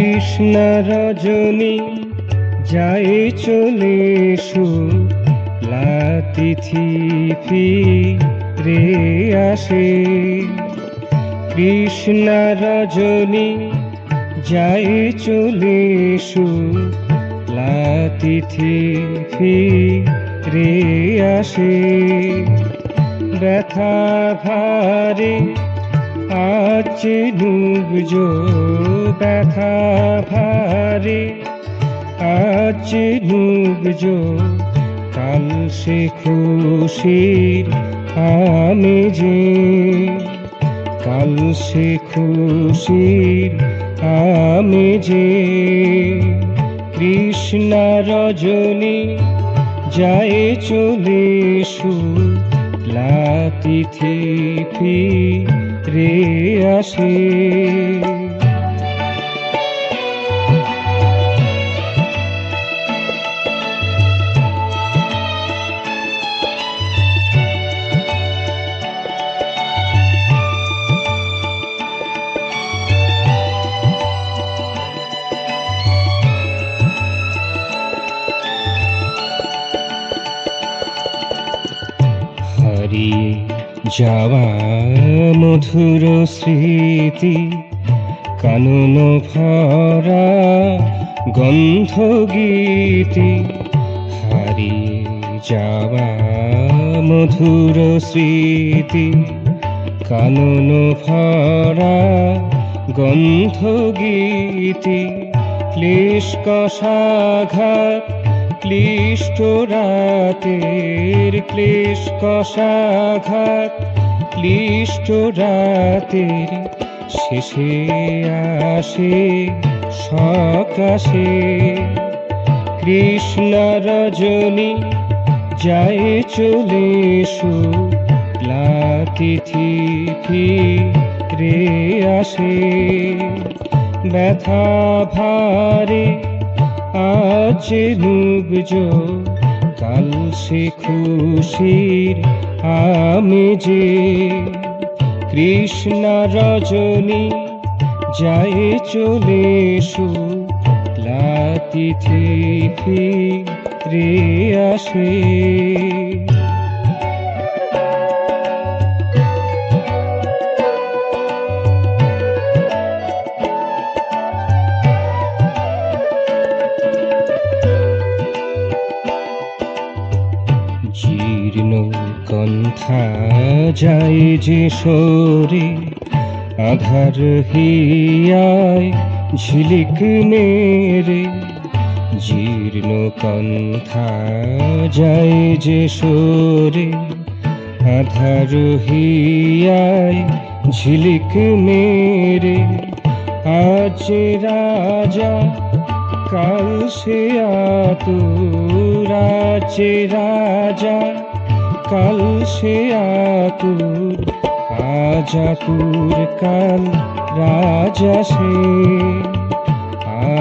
কৃষ্ণা রজনী যায় চলে শুক্লাতিথি ফিরে আসে। কৃষ্ণা রজনী যায় চলে শুক্লাতিথি ফিরে আসে। ব্যথা ভারে আজ নুবজো, ব্যথা ভারে আজ নুবজো, কাল সে খুশির আমেজে, কাল সে খুশির আমেজে। কৃষ্ণা রজনী যায় চলে শুক্লাতিথি ফিরে আসে। হারিয়ে যাওয়া মধুর স্মৃতি, কানন ভরা গন্ধ গীতি। হারিয়ে যাওয়া মধুর স্মৃতি, কানন ভরা গন্ধ গীতি। ক্লেশ কষাঘাত ক্লিষ্ট রাতের, ক্লেশ কষাঘাত ক্লিষ্ট রাতের শেষে আসে সকাশে। কৃষ্ণা রজনী যায় চলে শুক্লাতিথি ফিরে আসে। ব্যথা ভারে আজ নুবজো, কাল সে খুশির আমেজে। কৃষ্ণা রজনী যায় চলে শুক্লাতিথি ফিরে আসে। জীর্ণ কণ্ঠা যায় যে সরে, আধার হিয়ায় ঝিলিক মেরে। জীর্ণ কণ্ঠা যায় যে সরে, আধার হিয়ায় ঝিলিক মেরে। আজ রাজা কাল সে আতুর, আজ রাজা কাল সে আতুর। আজ আতুর কাল রাজা সে,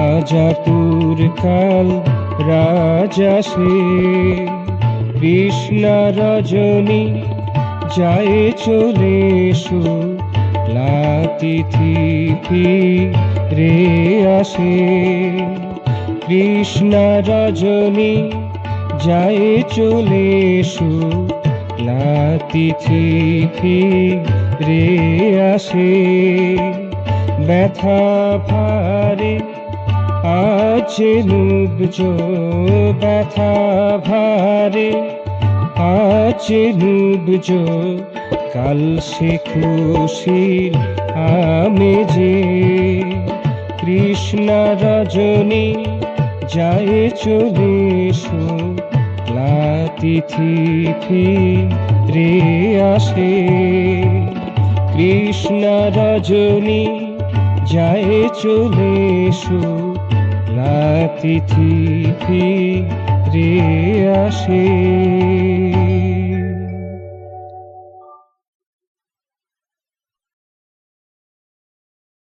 আজ আতুর কাল রাজা সে। কৃষ্ণা রজনী যায় চলে শুক্লাতিথি ফিরে আসে। কৃষ্ণা রজনী যায় চলে শুক্লাতিথি ফিরে আসে। ব্যথা ভারে আজ নুবজো, ব্যথা ভারে আজ নুবজো, কাল সে খুশির আমেজে। কৃষ্ণা রজনী যায় চলে শুক্লাতিথি ফিরে আসে। কৃষ্ণা রজনী যায় চলে শুক্লাতিথি ফিরে আসে।